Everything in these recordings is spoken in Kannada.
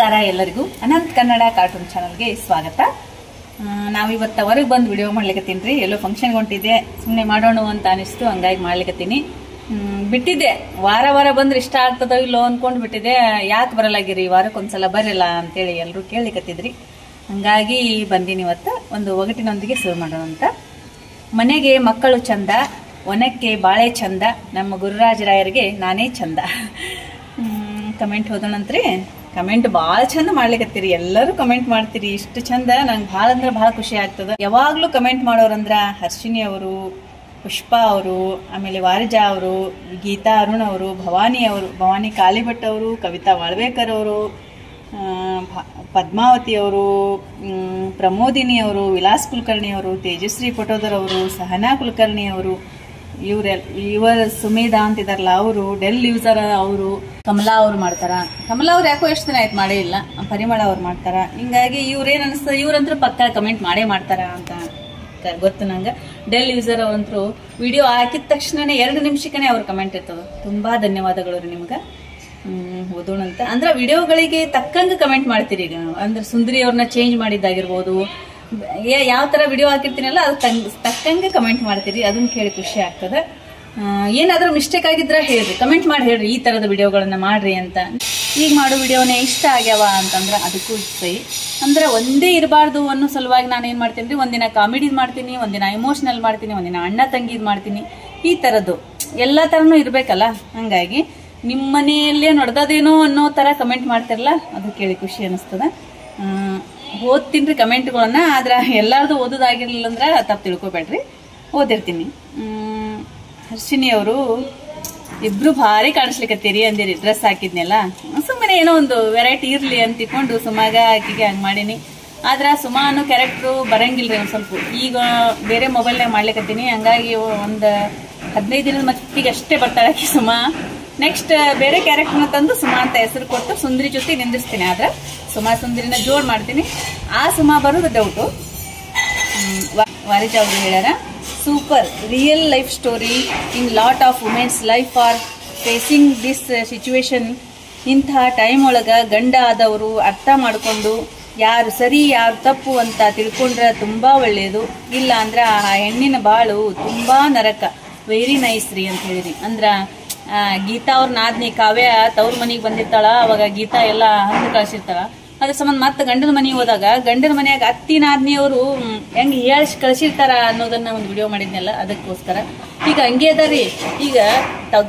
ನಮಸ್ಕಾರ ಎಲ್ಲರಿಗೂ ಅನಂತ್ ಕನ್ನಡ ಕಾರ್ಟೂನ್ ಚಾನಲ್ಗೆ ಸ್ವಾಗತ. ನಾವಿವತ್ತು ಹೊರಗೆ ಬಂದು ವಿಡಿಯೋ ಮಾಡ್ಲಿಕತ್ತೀನಿ ರೀ. ಎಲ್ಲೋ ಫಂಕ್ಷನ್ಗೆ ಹೊಂಟಿದ್ದೆ, ಸುಮ್ಮನೆ ಮಾಡೋಣ ಅಂತ ಅನಿಸ್ತು, ಹಂಗಾಗಿ ಮಾಡ್ಲಿಕತ್ತೀನಿ. ಬಿಟ್ಟಿದ್ದೆ, ವಾರ ವಾರ ಬಂದ್ರೆ ಇಷ್ಟ ಆಗ್ತದೋ ಇಲ್ಲೋ ಅಂದ್ಕೊಂಡು ಬಿಟ್ಟಿದ್ದೆ. ಯಾಕೆ ಬರಲಾಗಿರಿ, ವಾರಕ್ಕೊಂದ್ಸಲ ಬರಲ್ಲ ಅಂತೇಳಿ ಎಲ್ಲರೂ ಕೇಳಲಿಕತ್ತಿದ್ರಿ. ಹಂಗಾಗಿ ಬಂದೀನಿ. ಇವತ್ತು ಒಂದು ಒಗಟಿನೊಂದಿಗೆ ಶುರು ಮಾಡೋಣ ಅಂತ. ಮನೆಗೆ ಮಕ್ಕಳು ಚಂದ, ಒನಕ್ಕೆ ಬಾಳೆ ಚಂದ, ನಮ್ಮ ಗುರುರಾಜರಾಯರಿಗೆ ನಾನೇ ಚಂದ. ಕಮೆಂಟ್ ಹೋದೋಣಂತ್ರಿ. ಕಮೆಂಟ್ ಭಾಳ ಚಂದ ಮಾಡ್ಲಿಕತ್ತೀರಿ, ಎಲ್ಲರೂ ಕಮೆಂಟ್ ಮಾಡ್ತೀರಿ, ಇಷ್ಟು ಚಂದ. ನಂಗೆ ಭಾಳ ಅಂದ್ರೆ ಭಾಳ ಖುಷಿ ಆಗ್ತದ. ಯಾವಾಗ್ಲೂ ಕಮೆಂಟ್ ಮಾಡೋರಂದ್ರ ಹರ್ಷಿನಿ ಅವರು, ಪುಷ್ಪಾ ಅವರು, ಆಮೇಲೆ ವಾರಿಜಾ ಅವರು, ಗೀತಾ ಅರುಣ್ ಅವರು, ಭವಾನಿ ಕಾಲಿಭಟ್ ಅವರು, ಕವಿತಾ ವಾಳ್ವೇಕರ್ ಅವರು, ಪದ್ಮಾವತಿ ಅವರು, ಪ್ರಮೋದಿನಿ ಅವರು, ವಿಲಾಸ್ ಕುಲಕರ್ಣಿ ಅವರು, ತೇಜಶ್ರೀ ಪಟೋದರ್ ಅವರು, ಸಹನಾ ಕುಲಕರ್ಣಿ ಅವರು, ಇವರ ಸುಮೇಧಾ ಅಂತಿದಾರಲ್ಲ ಅವರು, ಡೆಲ್ ಯೂಸರ್ ಅವರು, ಕಮಲಾ ಅವ್ರು ಮಾಡ್ತಾರ. ಕಮಲಾ ಅವ್ರು ಯಾಕೋ ಎಷ್ಟು ದಿನ ಆಯ್ತು ಮಾಡೇ ಇಲ್ಲ. ಪರಿಮಳ ಅವ್ರು ಮಾಡ್ತಾರ. ಹಿಂಗಾಗಿ ಇವ್ರೇನ್ ಅನಿಸ್ತದ, ಇವ್ರಂತೂ ಪಕ್ಕ ಕಮೆಂಟ್ ಮಾಡೇ ಮಾಡ್ತಾರ ಅಂತ ಗೊತ್ತು ನಂಗೆ. ಡೆಲ್ ಯೂಸರ್ ಅವ್ರಂತೂ ವಿಡಿಯೋ ಹಾಕಿದ ತಕ್ಷಣನೇ 2 ನಿಮಿಷಕ್ಕನೇ ಅವ್ರ ಕಮೆಂಟ್ ಇರ್ತದ. ತುಂಬಾ ಧನ್ಯವಾದಗಳು ರೀ ನಿಮ್ಗೆ. ಓದೋಣಂತ ಅಂದ್ರೆ ವಿಡಿಯೋಗಳಿಗೆ ತಕ್ಕಂಗೆ ಕಮೆಂಟ್ ಮಾಡ್ತೀರಿ. ಈಗ ಅಂದ್ರೆ ಸುಂದರಿ ಅವ್ರನ್ನ ಚೇಂಜ್ ಮಾಡಿದ್ದಾಗಿರ್ಬೋದು, ಯಾವ ತರ ವಿಡಿಯೋ ಹಾಕಿರ್ತೀನಲ್ಲ ಅದು ತಕ್ಕಂಗೆ ಕಮೆಂಟ್ ಮಾಡ್ತೀರಿ. ಅದನ್ನ ಕೇಳಿ ಖುಷಿ ಆಗ್ತದೆ. ಏನಾದ್ರೂ ಮಿಸ್ಟೇಕ್ ಆಗಿದ್ರ ಹೇಳ್ರಿ, ಕಮೆಂಟ್ ಮಾಡಿ ಹೇಳ್ರಿ, ಈ ತರದ ವಿಡಿಯೋಗಳನ್ನ ಮಾಡ್ರಿ ಅಂತ. ಈಗ ಮಾಡೋ ವಿಡಿಯೋನೇ ಇಷ್ಟ ಆಗ್ಯಾವ ಅಂತಂದ್ರೆ ಅದಕ್ಕೂ ಸೈ. ಅಂದ್ರೆ ಒಂದೇ ಇರಬಾರ್ದು ಅನ್ನೋ ಸಲುವಾಗಿ ನಾನು ಏನ್ ಮಾಡ್ತೀನಿ ರೀ, ಒಂದಿನ ಕಾಮಿಡಿ ಮಾಡ್ತೀನಿ, ಒಂದಿನ ಇಮೋಷನಲ್ ಮಾಡ್ತೀನಿ, ಒಂದಿನ ಅಣ್ಣ ತಂಗಿದ್ ಮಾಡ್ತೀನಿ. ಈ ತರದ್ದು ಎಲ್ಲಾ ತರನು ಇರ್ಬೇಕಲ್ಲ. ಹಂಗಾಗಿ ನಿಮ್ಮ ಮನೆಯಲ್ಲೇ ನಡೆದದೇನೋ ಅನ್ನೋ ತರ ಕಮೆಂಟ್ ಮಾಡ್ತಿರಲ್ಲ, ಅದು ಕೇಳಿ ಖುಷಿ ಅನಿಸ್ತದ. ಓದ್ತೀನಿ ಕಮೆಂಟ್ಗಳನ್ನ. ಆದ್ರ ಎಲ್ಲಾರ್ದು ಓದೋದಾಗಿರ್ಲಿಲ್ಲ ಅಂದ್ರೆ ತಪ್ಪು ತಿಳ್ಕೊಬೇಡ್ರಿ, ಓದಿರ್ತೀನಿ. ಹರ್ಷಿನಿ ಅವರು ಇಬ್ರು ಭಾರಿ ಕಾಣಿಸ್ಲಿಕ್ಕತ್ತೀರಿ ಅಂದಿರಿ, ಡ್ರೆಸ್ ಹಾಕಿದ್ನೆಲ್ಲ. ಸುಮ್ಮನೆ ಏನೋ ಒಂದು ವೆರೈಟಿ ಇರ್ಲಿ ಅಂತ ತಿಳ್ಕೊಂಡು ಸುಮಾಗ ಆಕಿಗೆ ಹಂಗ್ ಮಾಡೀನಿ. ಆದ್ರ ಸುಮಾ ಅನ್ನೋ ಕ್ಯಾರೆಕ್ಟರ್ ಬರಂಗಿಲ್ರಿ ಒಂದ್ ಸ್ವಲ್ಪ. ಈಗ ಬೇರೆ ಮೊಬೈಲ್ನಾಗ ಮಾಡ್ಲಿಕ್ಕತ್ತೀನಿ. ಹಂಗಾಗಿ ಒಂದ್ 15 ದಿನದ ಮಟ್ಟಿಗೆ ಅಷ್ಟೇ ಬರ್ತಾಳೆ ಆಕಿ ಸುಮಾ. ನೆಕ್ಸ್ಟ್ ಬೇರೆ ಕ್ಯಾರೆಕ್ಟರ್ನ ತಂದು ಸುಮಾ ಅಂತ ಹೆಸರು ಕೊಟ್ಟು ಸುಂದರಿ ಜೊತೆ ನಿಂದಿರ್ತೀನಿ. ಆದ್ರೆ ಸುಮಾ ಸುಂದರಿನ ಜೋಡ್ ಮಾಡ್ತೀನಿ. ಆ ಸುಮಾ ಬರೋದು ಡೌಟು. ವಾರಿಜಾ ಅವರು ಹೇಳ್ಯಾರ, super real life story in lot of women's life are facing this situation. ಇಂತಹ ಟೈಮ್ ಒಳಗ ಗಂಡ ಆದವರು ಅರ್ಥ ಮಾಡ್ಕೊಂಡು ಯಾರು ಸರಿ ಯಾರು ತಪ್ಪು ಅಂತ ತಿಳ್ಕೊಂಡ್ರೆ ತುಂಬಾ ಒಳ್ಳೇದು. ಇಲ್ಲ ಅಂದ್ರ ಆ ಹೆಣ್ಣಿನ ಬಾಳು ತುಂಬಾ ನರಕ. ವೆರಿ ನೈಸ್ ರೀ ಅಂತ ಹೇಳಿರಿ. ಅಂದ್ರ ಗೀತಾ ಅವ್ರ ನಾದ್ನಿ ಕಾವ್ಯ ತವ್ರ ಮನಿಗೆ ಬಂದಿರ್ತಾಳ. ಅವಾಗ ಗೀತಾ ಎಲ್ಲ ಹಂದು ಕಳ್ಸಿರ್ತಾಳ. ಅದ್ರ ಸಂಬಂಧ ಮತ್ತೆ ಗಂಡನ ಮನೆಗೆ ಹೋದಾಗ ಗಂಡನ ಮನ್ಯಾಗ ಅತ್ತಿ ನಾದ್ನಿ ಅವರು ಹೆಂಗ್ ಹೇಳ್ಸಿ ಕಳ್ಸಿರ್ತಾರ ಅನ್ನೋದನ್ನ ಒಂದು ವಿಡಿಯೋ ಮಾಡಿದ್ನಲ್ಲ, ಅದಕ್ಕೋಸ್ಕರ. ಈಗ ಹಂಗೆ ಅದಾರಿ. ಈಗ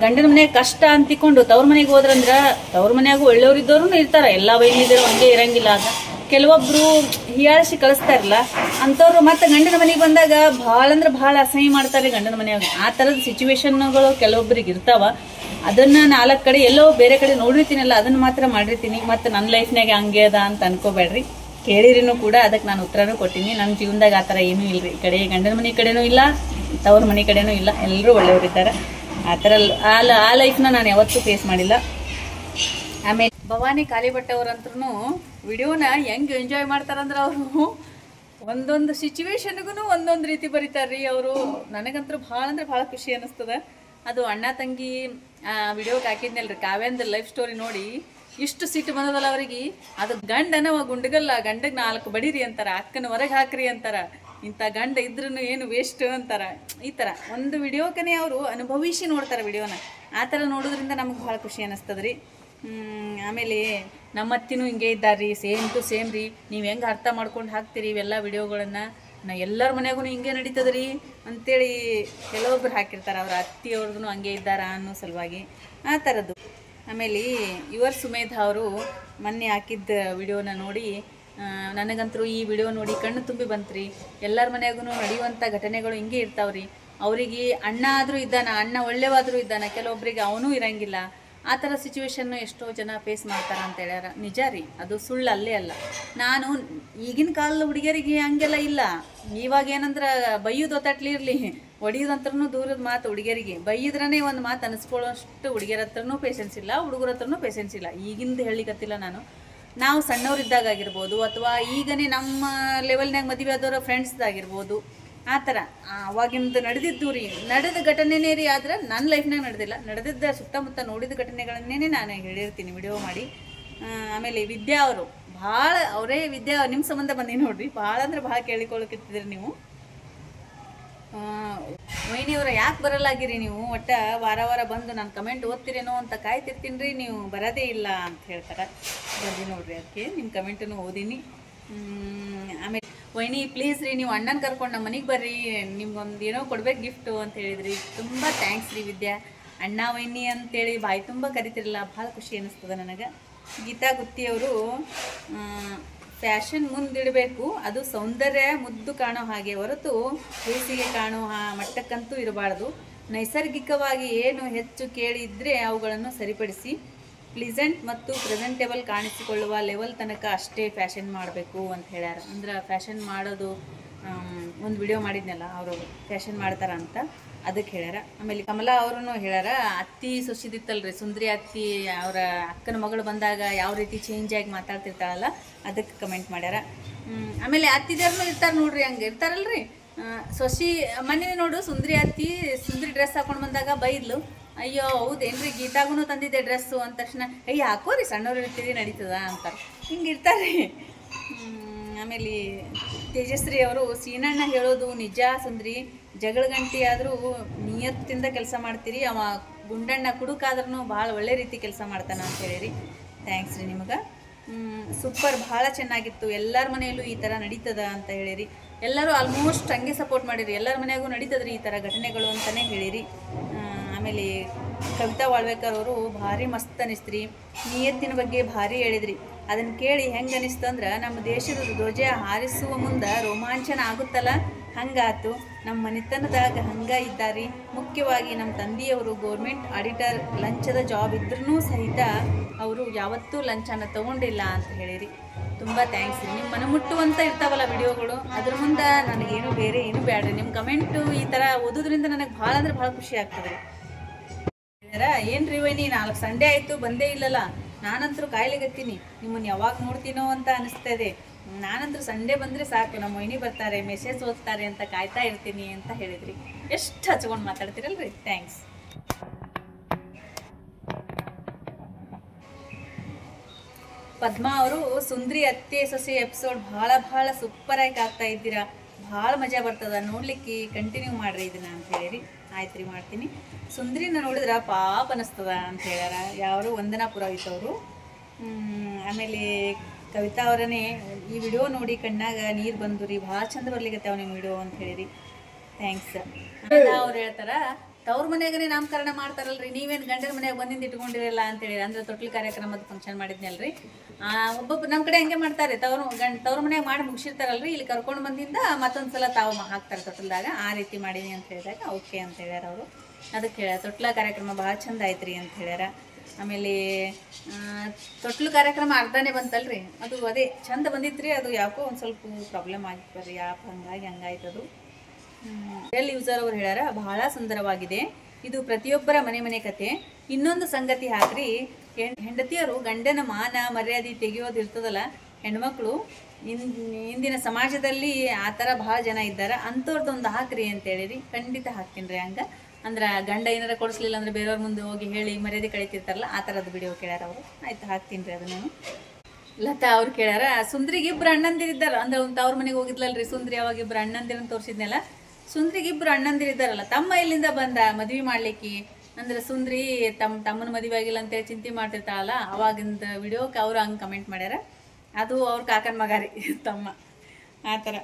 ಗಂಡನ ಮನ್ಯಾಗ ಕಷ್ಟ ಅಂತಿಕೊಂಡು ತವ್ರ ಮನೆಗೆ ಹೋದ್ರಂದ್ರ ತವ್ರ ಮನ್ಯಾಗೂ ಒಳ್ಳೆಯವ್ರಿದ್ದವ್ರು ಇರ್ತಾರ. ಎಲ್ಲಾ ವೈನಿದ್ರು ಹಂಗೆ ಇರಂಗಿಲ್ಲ. ಆಗ ಕೆಲವೊಬ್ರು ಹೀಯಾಳಿಸಿ ಕಳಿಸ್ತಾರಲ್ಲ ಅಂತವ್ರು ಮತ್ತೆ ಗಂಡನ ಮನೆಗೆ ಬಂದಾಗ ಭಾಳ ಅಂದ್ರೆ ಭಾಳ ಅಸಹ್ಯ ಮಾಡ್ತಾರೆ ಗಂಡನ ಮನೆಯಾಗ. ಆ ತರದ ಸಿಚುವೇಶನ್ಗಳು ಕೆಲವೊಬ್ರಿಗೆ ಇರ್ತಾವ. ಅದನ್ನ 4 ಕಡೆ ಎಲ್ಲೋ ಬೇರೆ ಕಡೆ ನೋಡಿರ್ತೀನಲ್ಲ, ಅದನ್ನ ಮಾತ್ರ ಮಾಡಿರ್ತೀನಿ. ಮತ್ತೆ ನನ್ನ ಲೈಫ್ನಾಗ ಹಂಗೆ ಅದ ಅಂತ ಅನ್ಕೋಬೇಡ್ರಿ. ಕೇಳಿರಿನೂ ಕೂಡ ಅದಕ್ಕೆ ನಾನು ಉತ್ತರನೂ ಕೊಟ್ಟಿನಿ. ನನ್ನ ಜೀವನದಾಗ ಆ ಥರ ಏನೂ ಇಲ್ರಿ. ಈ ಕಡೆ ಗಂಡನ ಮನೆ ಕಡೆನೂ ಇಲ್ಲ, ತವ್ರ ಮನೆ ಕಡೆನೂ ಇಲ್ಲ. ಎಲ್ಲರೂ ಒಳ್ಳೆಯವರಿದ್ದಾರೆ. ಆ ಥರ ಆ ಲೈಫ್ನ ನಾನು ಯಾವತ್ತೂ ಫೇಸ್ ಮಾಡಿಲ್ಲ. ಆಮೇಲೆ ಭವಾನಿ ಕಾಲಿಭಟ್ ಅವ್ರಂತ್ರು ವಿಡಿಯೋನ ಹೆಂಗ್ ಎಂಜಾಯ್ ಮಾಡ್ತಾರಂದ್ರ ಅವರು ಒಂದೊಂದು ಸಿಚುವೇಶನ್ಗೂ ಒಂದೊಂದು ರೀತಿ ಬರೀತಾರ್ರಿ ಅವರು. ನನಗಂತೂ ಭಾಳ ಅಂದ್ರೆ ಭಾಳ ಖುಷಿ ಅನಿಸ್ತದ. ಅದು ಅಣ್ಣ ತಂಗಿ ವಿಡಿಯೋಗೆ ಹಾಕಿದ್ನಲ್ರಿ, ಕಾವ್ಯಂದ ಲೈಫ್ ಸ್ಟೋರಿ ನೋಡಿ ಇಷ್ಟು ಸಿಟ್ಟು ಬಂದದಲ್ಲ ಅವರಿಗೆ. ಅದು ಗಂಡನ ಗುಂಡಗಲ್ಲ, ಗಂಡಗೆ 4 ಬಡೀರಿ ಅಂತಾರ, ಅಕ್ಕನ ಹೊರಗೆ ಹಾಕ್ರಿ ಅಂತಾರ, ಇಂಥ ಗಂಡ ಇದ್ರೂ ಏನು ವೇಸ್ಟ್ ಅಂತಾರ. ಈ ಥರ ಒಂದು ವಿಡಿಯೋಕನೇ ಅವರು ಅನುಭವಿಸಿ ನೋಡ್ತಾರೆ ವಿಡಿಯೋನ. ಆ ಥರ ನೋಡೋದ್ರಿಂದ ನಮಗೆ ಭಾಳ ಖುಷಿ ಅನ್ನಿಸ್ತದ್ರಿ. ಆಮೇಲೆ ನಮ್ಮ ಅತ್ತಿನೂ ಹಿಂಗೆ ಇದ್ದಾರ್ರಿ, ಸೇಮ್ ಟು ಸೇಮ್ ರೀ. ನೀವು ಹೆಂಗೆ ಅರ್ಥ ಮಾಡ್ಕೊಂಡು ಹಾಕ್ತೀರಿ ಇವೆಲ್ಲ ವಿಡಿಯೋಗಳನ್ನು. ಎಲ್ಲರ ಮನೆಯಾಗೂ ಹಿಂಗೆ ನಡೀತದ್ರಿ ಅಂತೇಳಿ ಕೆಲವೊಬ್ರು ಹಾಕಿರ್ತಾರೆ. ಅವ್ರ ಅತ್ತಿಯವ್ರದ್ದು ಹಂಗೆ ಇದ್ದಾರಾ ಅನ್ನೋ ಸಲುವಾಗಿ ಆ ಥರದ್ದು. ಆಮೇಲೆ ಇವರ್ ಸುಮೇಧಾ ಅವರು ಮೊನ್ನೆ ಹಾಕಿದ್ದ ವಿಡಿಯೋನ ನೋಡಿ ನನಗಂತರೂ ಈ ವಿಡಿಯೋ ನೋಡಿ ಕಣ್ಣು ತುಂಬಿ ಬಂತ್ರಿ. ಎಲ್ಲರ ಮನೆಯಾಗೂ ನಡೆಯುವಂಥ ಘಟನೆಗಳು ಹಿಂಗೆ ಇರ್ತಾವ್ರಿ. ಅವರಿಗೆ ಅಣ್ಣ ಆದರೂ ಇದ್ದಾನ, ಅಣ್ಣ ಒಳ್ಳೆವಾದರೂ ಇದ್ದಾನ, ಕೆಲವೊಬ್ಬರಿಗೆ ಅವನೂ ಇರಂಗಿಲ್ಲ. ಆ ಥರ ಸಿಚುವೇಶನ್ನು ಎಷ್ಟೋ ಜನ ಫೇಸ್ ಮಾಡ್ತಾರ ಅಂತ ಹೇಳ್ಯಾರ. ನಿಜ ರೀ, ಅದು ಸುಳ್ಳು ಅಲ್ಲೇ ಅಲ್ಲ. ನಾನು ಈಗಿನ ಕಾಲದ ಹುಡುಗಿಯರಿಗೆ ಹಂಗೆಲ್ಲ ಇಲ್ಲ. ಇವಾಗ ಏನಂದ್ರೆ ಬೈಯೋದು ಒತ್ತಟ್ಲಿ ಇರಲಿ, ಹೊಡಿಯೋದಂತ್ರನೂ ದೂರದ ಮಾತು. ಹುಡುಗಿಯರಿಗೆ ಬೈಯಿದ್ರೇ ಒಂದು ಮಾತು ಅನಿಸ್ಕೊಳ್ಳೋಷ್ಟು ಹುಡುಗಿಯರ ಹತ್ರನೂ ಪೇಷನ್ಸ್ ಇಲ್ಲ, ಹುಡುಗರ ಹತ್ರನೂ ಪೇಷನ್ಸ್ ಇಲ್ಲ. ಈಗಿಂದ ಹೇಳಿಕತ್ತಿಲ್ಲ ನಾನು. ನಾವು ಸಣ್ಣವ್ರಿದ್ದಾಗ ಆಗಿರ್ಬೋದು, ಅಥವಾ ಈಗನೇ ನಮ್ಮ ಲೆವೆಲ್ನಾಗ ಮದುವೆ ಆದವರ ಫ್ರೆಂಡ್ಸ್ದಾಗಿರ್ಬೋದು, ಆ ಥರ ಅವಾಗಿಂದ ನಡೆದಿದ್ದು ರೀ. ನಡೆದ ಘಟನೆನೇ ರೀ. ಆದ್ರೆ ನನ್ನ ಲೈಫ್ನಾಗ ನಡೆದಿಲ್ಲ. ನಡೆದಿದ್ದ ಸುತ್ತಮುತ್ತ ನೋಡಿದ ಘಟನೆಗಳನ್ನೇ ನಾನು ಹೇಳಿರ್ತೀನಿ ವಿಡಿಯೋ ಮಾಡಿ. ಆಮೇಲೆ ವಿದ್ಯಾ ಅವರು ಭಾಳ ಅವರೇ ವಿದ್ಯಾ ನಿಮ್ಮ ಸಂಬಂಧ ಬಂದಿ ನೋಡ್ರಿ, ಭಾಳ ಅಂದ್ರೆ ಭಾಳ ಕೇಳಿಕೊಳ್ಳಕ್ಕಿರ್ತಿದ್ರಿ ನೀವು. ವೈನಿಯವರ ಯಾಕೆ ಬರಲಾಗಿರಿ ನೀವು, ಒಟ್ಟ ವಾರ ವಾರ ಬಂದು ನಾನು ಕಮೆಂಟ್ ಓದ್ತಿರೇನೋ ಅಂತ ಕಾಯ್ತಿರ್ತೀನಿ ರೀ, ನೀವು ಬರೋದೇ ಇಲ್ಲ ಅಂತ ಹೇಳ್ತಾರೆ. ಬಂದು ನೋಡ್ರಿ, ಅದಕ್ಕೆ ನಿಮ್ಮ ಕಮೆಂಟನ್ನು ಓದೀನಿ. ಆಮೇಲೆ ವೈನಿ ಪ್ಲೀಸ್ ರೀ ನೀವು ಅಣ್ಣನ ಕರ್ಕೊಂಡು ನಮ್ಮ ಮನೆಗೆ ಬರ್ರಿ, ನಿಮ್ಗೊಂದು ಏನೋ ಕೊಡ್ಬೇಕು ಗಿಫ್ಟು ಅಂತ ಹೇಳಿದ್ರಿ. ತುಂಬ ಥ್ಯಾಂಕ್ಸ್ ರೀ ವಿದ್ಯಾ. ಅಣ್ಣ ವೈನಿ ಅಂತೇಳಿ ಬಾಯಿ ತುಂಬ ಕರಿತಿರಲ್ಲ, ಭಾಳ ಖುಷಿ ಅನ್ನಿಸ್ತದೆ ನನಗೆ. ಗೀತಾ ಗುತ್ತಿಯವರು ಫ್ಯಾಷನ್ ಮುಂದಿಡಬೇಕು, ಅದು ಸೌಂದರ್ಯ ಮುದ್ದು ಕಾಣೋ ಹಾಗೆ ಹೊರತು ಬೇಸಿಗೆ ಕಾಣೋ ಮಟ್ಟಕ್ಕಂತೂ ಇರಬಾರ್ದು. ನೈಸರ್ಗಿಕವಾಗಿ ಏನು ಹೆಚ್ಚು ಕೇಳಿದರೆ ಅವುಗಳನ್ನು ಸರಿಪಡಿಸಿ ಪ್ಲೀಸೆಂಟ್ ಮತ್ತು ಪ್ರೆಸೆಂಟೇಬಲ್ ಕಾಣಿಸಿಕೊಳ್ಳುವ ಲೆವೆಲ್ ತನಕ ಅಷ್ಟೇ ಫ್ಯಾಷನ್ ಮಾಡಬೇಕು ಅಂತ ಹೇಳ್ಯಾರ. ಅಂದ್ರೆ ಫ್ಯಾಷನ್ ಮಾಡೋದು ಒಂದು ವಿಡಿಯೋ ಮಾಡಿದ್ನಲ್ಲ, ಅವರು ಫ್ಯಾಷನ್ ಮಾಡ್ತಾರ ಅಂತ ಅದಕ್ಕೆ ಹೇಳ್ಯಾರ. ಆಮೇಲೆ ಕಮಲಾ ಅವರು ಹೇಳ್ಯಾರ, ಅತ್ತಿ ಸೊಸಿದಿತ್ತಲ್ರಿ ಸುಂದ್ರಿ ಅತ್ತಿ, ಅವರ ಅಕ್ಕನ ಮಗಳು ಬಂದಾಗ ಯಾವ ರೀತಿ ಚೇಂಜ್ ಆಗಿ ಮಾತಾಡ್ತಿರ್ತಾಳಲ್ಲ ಅದಕ್ಕೆ ಕಮೆಂಟ್ ಮಾಡ್ಯಾರ. ಆಮೇಲೆ ಅತ್ತಿದೇರ್ನು ಇರ್ತಾರೆ ನೋಡ್ರಿ, ಹಂಗೆ ಇರ್ತಾರಲ್ರಿ. ಸೊಸಿ ಮನೆ ನೋಡು ಸುಂದ್ರಿ ಅತ್ತಿ ಸುಂದ್ರಿ ಡ್ರೆಸ್ ಹಾಕೊಂಡು ಬಂದಾಗ ಬೈದ್ಲು, ಅಯ್ಯೋ ಹೌದೇನ್ರಿ ಗೀತಾಗೂ ತಂದಿದ್ದೆ ಡ್ರೆಸ್ಸು ಅಂದ ತಕ್ಷಣ ಅಯ್ಯ ಹಾಕೋರಿ ಸಣ್ಣವ್ರು ಇರ್ತೀರಿ ನಡೀತದ ಅಂತಾರೆ, ಹಿಂಗೆ ಇರ್ತಾರೆ. ಆಮೇಲೆ ತೇಜಶ್ರೀ ಅವರು, ಸೀನಣ್ಣ ಹೇಳೋದು ನಿಜ ಸುಂದ್ರಿ, ಜಗಳ ಗಂಟಿ ಆದರೂ ನಿಯತ್ತಿಂದ ಕೆಲಸ ಮಾಡ್ತೀರಿ, ಅವ ಗುಂಡಣ್ಣ ಕುಡುಕಾದ್ರೂ ಭಾಳ ಒಳ್ಳೆ ರೀತಿ ಕೆಲಸ ಮಾಡ್ತಾನೆ ಅಂತ ಹೇಳಿರಿ. ಥ್ಯಾಂಕ್ಸ್ ರೀ ನಿಮಗೆ. ಸೂಪರ್, ಭಾಳ ಚೆನ್ನಾಗಿತ್ತು, ಎಲ್ಲರ ಮನೆಯಲ್ಲೂ ಈ ಥರ ನಡೀತದ ಅಂತ ಹೇಳಿರಿ. ಎಲ್ಲರೂ ಆಲ್ಮೋಸ್ಟ್ ಹಂಗೆ ಸಪೋರ್ಟ್ ಮಾಡಿರಿ, ಎಲ್ಲರ ಮನೆಯಾಗೂ ನಡೀತದ್ರಿ ಈ ಥರ ಘಟನೆಗಳು ಅಂತಲೇ ಹೇಳಿರಿ. ಆಮೇಲೆ ಕವಿತಾ ವಾಳ್ವೇಕರ್ ಅವರು, ಭಾರಿ ಮಸ್ತ್ ಅನಿಸ್ತ್ರಿ, ನಿಯತ್ತಿನ ಬಗ್ಗೆ ಭಾರಿ ಹೇಳಿದ್ರಿ. ಅದನ್ನು ಕೇಳಿ ಹೆಂಗೆ ಅನಿಸ್ತಂದ್ರೆ ನಮ್ಮ ದೇಶದ ಧ್ವಜ ಹಾರಿಸುವ ಮುಂದೆ ರೋಮಾಂಚನ ಆಗುತ್ತಲ್ಲ ಹಂಗಾತು. ನಮ್ಮ ಮನೆತನದಾಗ ಹಂಗೆ ಇದ್ದಾರೆ. ಮುಖ್ಯವಾಗಿ ನಮ್ಮ ತಂದೆಯವರು ಗೌರ್ಮೆಂಟ್ ಆಡಿಟರ್, ಲಂಚದ ಜಾಬ್ ಇದ್ರೂ ಸಹಿತ ಅವರು ಯಾವತ್ತೂ ಲಂಚನ ತೊಗೊಂಡಿಲ್ಲ ಅಂತ ಹೇಳಿರಿ. ತುಂಬ ಥ್ಯಾಂಕ್ಸ್ ರೀ. ನಿಮ್ಮ ಮನಮುಟ್ಟುವಂತ ಇರ್ತಾವಲ್ಲ ವಿಡಿಯೋಗಳು, ಅದ್ರ ಮುಂದೆ ನನಗೇನು ಬೇರೆ ಏನೂ ಬೇಡ್ರಿ. ನಿಮ್ಮ ಕಮೆಂಟು ಈ ಥರ ಓದೋದ್ರಿಂದ ನನಗೆ ಭಾಳ ಅಂದ್ರೆ ಭಾಳ ಖುಷಿ ಆಗ್ತದೆ ರೀ. ಏನು ರೀ ವೈನಿ 4 ಸಂಡೇ ಆಯಿತು ಬಂದೇ ಇಲ್ಲಲ್ಲ, ನಾನಂತರೂ ಕಾಯ್ಲಿಗತ್ತೀನಿ, ನಿಮ್ಮನ್ನು ಯಾವಾಗ ನೋಡ್ತೀನೋ ಅಂತ ಅನಿಸ್ತದೆ. ನಾನಂತರೂ ಸಂಡೇ ಬಂದರೆ ಸಾಕು, ನಮ್ಮ ವೈನಿ ಬರ್ತಾರೆ ಮೆಸೇಜ್ ಓದ್ತಾರೆ ಅಂತ ಕಾಯ್ತಾ ಇರ್ತೀನಿ ಅಂತ ಹೇಳಿದ್ರಿ. ಎಷ್ಟು ಹಚ್ಕೊಂಡು ಮಾತಾಡ್ತೀರಲ್ರಿ, ಥ್ಯಾಂಕ್ಸ್. ಪದ್ಮಾ ಅವರು, ಸುಂದ್ರಿ ಅತ್ತೆ ಸೊಸೆ ಎಪಿಸೋಡ್ ಭಾಳ ಸೂಪರಾಗಿ ಆಗ್ತಾ ಇದ್ದೀರಾ, ಭಾಳ ಮಜಾ ಬರ್ತದ ನೋಡ್ಲಿಕ್ಕೆ, ಕಂಟಿನ್ಯೂ ಮಾಡಿರಿ ಇದನ್ನ ಅಂತ ಹೇಳಿರಿ. ಆಯ್ತು ರೀ ಮಾಡ್ತೀನಿ. ಸುಂದ್ರಿನ ನೋಡಿದ್ರೆ ಪಾಪ ಅನ್ನಿಸ್ತದ ಅಂತ ಹೇಳ್ಯಾರ ಯಾರು, ವಂದನಾ ಪುರೋಹಿತ್ ಅವರು. ಆಮೇಲೆ ಕವಿತಾ ಅವರೇ, ಈ ವಿಡಿಯೋ ನೋಡಿ ಕಣ್ಣಾಗ ನೀರು ಬಂದು ರೀ, ಭಾಳ ಚಂದ ಬರ್ಲಿಕ್ಕತ್ತಾವ ನಿಮ್ಮ ವಿಡಿಯೋ ಅಂತ ಹೇಳಿರಿ. ಥ್ಯಾಂಕ್ಸ್. ಅವ್ರು ಹೇಳ್ತಾರ, ತವ್ರ ಮನೆಯಾಗನೇ ನಾಮಕರಣ ಮಾಡ್ತಾರಲ್ರಿ, ನೀವೇನು ಗಂಡನ ಮನೆಯಾಗ ಬಂದಿಂದ ಇಟ್ಕೊಂಡಿರಲ್ಲ ಅಂತೇಳಿ. ಅಂದ್ರೆ ತೊಟ್ಲು ಕಾರ್ಯಕ್ರಮದ ಫಂಕ್ಷನ್ ಮಾಡಿದ್ನಲ್ರಿ, ಒಬ್ಬೊಬ್ಬರು ನಮ್ಮ ಕಡೆ ಹಂಗೆ ಮಾಡ್ತಾರೆ, ತವ್ರ ಮನೆಯಾಗ ಮಾಡಿ ಮುಗಿಸಿರ್ತಾರಲ್ರಿ, ಇಲ್ಲಿ ಕರ್ಕೊಂಡು ಬಂದಿಂದ ಮತ್ತೊಂದು ಸಲ ತಾವು ಹಾಕ್ತಾರೆ ತೊಟ್ಲದಾಗ, ಆ ರೀತಿ ಮಾಡೀನಿ ಅಂತ ಹೇಳಿದಾಗ ಓಕೆ ಅಂತ ಹೇಳ್ಯಾರ ಅವರು. ಅದಕ್ಕೆ ಹೇಳ್ಯಾರ ತೊಟ್ಲ ಕಾರ್ಯಕ್ರಮ ಭಾಳ ಚಂದ ಆಯ್ತು ಅಂತ ಹೇಳ್ಯಾರ. ಆಮೇಲೆ ತೊಟ್ಲು ಕಾರ್ಯಕ್ರಮ ಅರ್ಧನೇ ಬಂತಲ್ರಿ, ಅದು ಅದೇ ಚಂದ ಬಂದಿತ್ತು ರೀ, ಅದು ಯಾಕೋ ಒಂದು ಸ್ವಲ್ಪ ಪ್ರಾಬ್ಲಮ್ ಆಗಿತ್ತು ರೀ, ಯಾಕೆ ಹಂಗಾಯ್ತದು. ರಿಯಲ್ ಯೂಸರ್ ಅವರು ಹೇಳ್ಯಾರ, ಬಹಳ ಸುಂದರವಾಗಿದೆ, ಇದು ಪ್ರತಿಯೊಬ್ಬರ ಮನೆ ಕತೆ. ಇನ್ನೊಂದು ಸಂಗತಿ ಹಾಕ್ರಿ, ಹೆಂಡತಿಯರು ಗಂಡನ ಮಾನ ಮರ್ಯಾದೆ ತೆಗೆಯೋದು ಇರ್ತದಲ್ಲ, ಹೆಣ್ಮಕ್ಳು ಇಂದಿನ ಸಮಾಜದಲ್ಲಿ ಆ ಥರ ಭಾಳ ಜನ ಇದ್ದಾರೆ, ಅಂಥವ್ರದ್ದೊಂದು ಹಾಕ್ರಿ ಅಂತ ಹೇಳಿರಿ. ಖಂಡಿತ ಹಾಕ್ತೀನಿ ರೀ. ಹಂಗೆ ಅಂದ್ರೆ ಗಂಡ ಏನಾರ ಕೊಡಿಸ್ಲಿಲ್ಲ ಅಂದ್ರೆ ಬೇರೆಯವ್ರ ಮುಂದೆ ಹೋಗಿ ಹೇಳಿ ಮರ್ಯಾದೆ ಕಳೀತಿರ್ತಾರಲ್ಲ, ಆ ಥರದ್ದು ವಿಡಿಯೋ ಕೇಳ್ಯಾರ ಅವರು. ಆಯ್ತು ಹಾಕ್ತೀನಿ ರೀ ಅದನ್ನು. ಲತಾ ಅವ್ರು ಕೇಳ್ಯಾರ, ಸುಂದ್ರಿಗೆ 2 ಅಣ್ಣಂದಿರಿದ್ದಾರ, ಅಂದ್ರೆ ಅವ್ರ ಮನೆಗೆ ಹೋಗಿದ್ಲಲ್ರಿ ಸುಂದ್ರಿ, ಅವಾಗ 2 ಅಣ್ಣಂದಿರನ್ನು ತೋರಿಸಿದ್ನಲ್ಲ, ಸುಂದ್ರಿಗೆ 2 ಅಣ್ಣಂದಿರಿದ್ದಾರಲ್ಲ, ತಮ್ಮ ಎಲ್ಲಿಂದ ಬಂದ ಮದ್ವೆ ಮಾಡ್ಲಿಕ್ಕೆ, ಅಂದ್ರೆ ಸುಂದ್ರಿ ತಮ್ಮನ ಮದುವೆ ಆಗಿಲ್ಲ ಅಂತೇಳಿ ಚಿಂತೆ ಮಾಡ್ತಿರ್ತಾಳಲ್ಲ, ಅವಾಗಿಂದ ವಿಡಿಯೋಕ್ಕೆ ಅವರು ಹಂಗೆ ಕಮೆಂಟ್ ಮಾಡ್ಯಾರ. ಅದು ಅವ್ರ ಕಾಕನ ಮಗ ರೀ ತಮ್ಮ, ಆ ಥರ.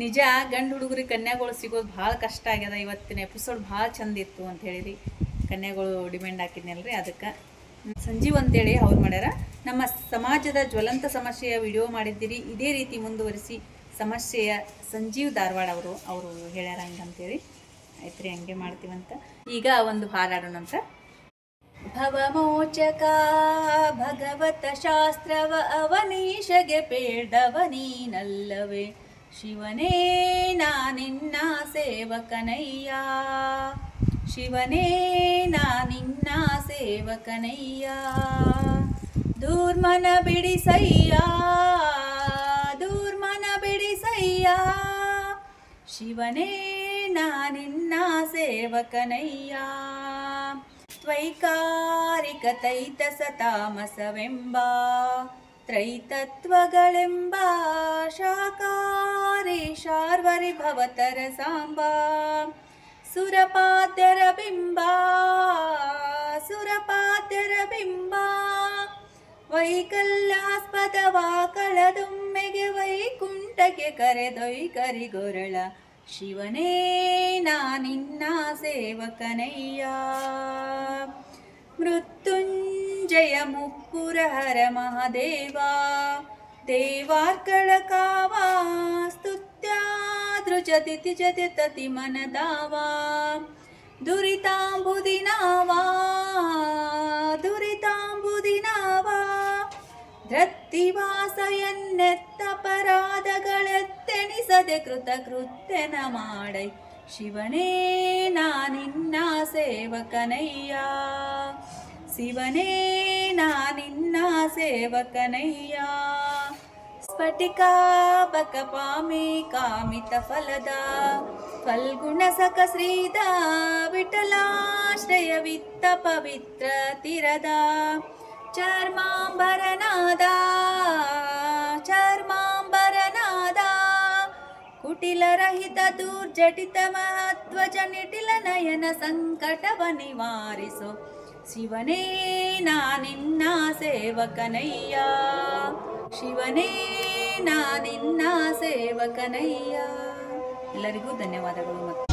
ನಿಜ ಗಂಡು ಹುಡುಗರಿಗೆ ಕನ್ಯಾಗಳು ಸಿಗೋದು ಭಾಳ ಕಷ್ಟ ಆಗ್ಯದ. ಇವತ್ತಿನ ಎಪಿಸೋಡ್ ಭಾಳ ಚಂದ ಇತ್ತು ಅಂತ ಹೇಳಿರಿ. ಕನ್ಯಾಗಳು ಡಿಮ್ಯಾಂಡ್ ಹಾಕಿದ್ನಲ್ರಿ, ಅದಕ್ಕೆ. ಸಂಜೀವ್ ಅಂತೇಳಿ ಅವ್ರು ಮಾಡ್ಯಾರ, ನಮ್ಮ ಸಮಾಜದ ಜ್ವಲಂತ ಸಮಸ್ಯೆಯ ವಿಡಿಯೋ ಮಾಡಿದ್ದೀರಿ, ಇದೇ ರೀತಿ ಮುಂದುವರಿಸಿ ಸಮಸ್ಯೆಯ. ಸಂಜೀವ್ ಧಾರವಾಡ ಅವರು ಹೇಳ್ಯಾರ ಹಂಗಂತೇಳಿ. ಆಯ್ತು ರೀ, ಹಂಗೆ ಮಾಡ್ತೀವಂತ. ಈಗ ಒಂದು ಹಾಡಾಡೋಣಂತ. ಭವಮೋಚಕ ಭಗವತ ಶಾಸ್ತ್ರವ ಅವನೀಶಗೆ ಪೇಳ್ದವ ನೀನಲ್ಲವೇ, ಶಿವನೇ ನಾ ನಿನ್ನ ಸೇವಕನಯ್ಯ, ಶಿವನೇ ನಾ ನಿನ್ನ ಸೇವಕನಯ್ಯ, ದೂರ್ಮನ ಬಿಡಿಸಯ್ಯ, ದೂರ್ಮನ ಬಿಡಿಸಯ್ಯ, ಶಿವನೇ ನಾ ನಿನ್ನ ಸೇವಕನಯ್ಯ. ತ್ವೈಕಾರಿಕ ತೈತಸ ತಾಮಸವೆಂಬ ತ್ರೈತತ್ವಗಳೆಂಬ ಶಾಕಾರಿ ಶಾರ್ವರಿ ಭವತರ ಸಾಂಬ ಸುರಪಾದ್ಯರ ಬಿಂಬ ಸುರಪಾದ್ಯರ ಬಿಂಬ ವೈಕಲ್ಯಾಸ್ಪದವಾ ಕಳದೊಮ್ಮೆಗೆ ವೈಕುಂಠಕ್ಕೆ ಕರೆದೊಯ್ಕರಿಗೊರಳ ಶಿವನೇ ನಾನಿನ್ನ ಸೇವಕನಯ್ಯ ಮೃತ್ಯುಂಜಯ ಮುಪ್ಪುರಹರ ಮಹಾದೇವ ದೇವಾರ್ಕಳ ಕಾವ ಸ್ತುತ್ಯಾದೃಜತಿ ಜತಿ ತತಿ ಮನದಾವ ದುರಿತಾಂಬುದಿನಾವಾ ದುರಿತಾಂಬುದಿನಾವಾ ಧೃತ್ತಿವಾಸಯನ್ನೆತ್ತಪರಾಧಗಳೆತ್ತೆಣಿಸದೆ ಕೃತಕೃತ್ಯನ ಮಾಡೈ ಶಿವನೇ ನಾನಿನ್ನ ಸೇವಕನಯ್ಯ ಶಿವನೇ ನಾನಿನ್ನ ಸೇವಕನಯ್ಯ ಸ್ಫಟಿಕಾಬಕಪಾಮಿ ಕಾಮಿತ ಫಲದ ಫಲ್ಗುಣ ಸಕ ಶ್ರೀದ ವಿಠಲಾಶ್ರಯ ವಿತ್ತ ಪವಿತ್ರ ತಿರದ ಚರ್ಮಾಂಬರನಾದ ಚರ್ಮಾಂಬರನಾದ ಕುಟಿಲರಹಿತ ದುರ್ಜಟಿತ ಮಹತ್ವಜ ನಿಟಿಲ ನಯನ ಸಂಕಟವ ನಿವಾರಿಸೋ ಶಿವನೇ ನಾನಿನ್ನ ಸೇವಕನಯ್ಯ ಶಿವನೇ ನಾನಿನ್ನ ಸೇವಕನಯ್ಯ. ಎಲ್ಲರಿಗೂ ಧನ್ಯವಾದಗಳು.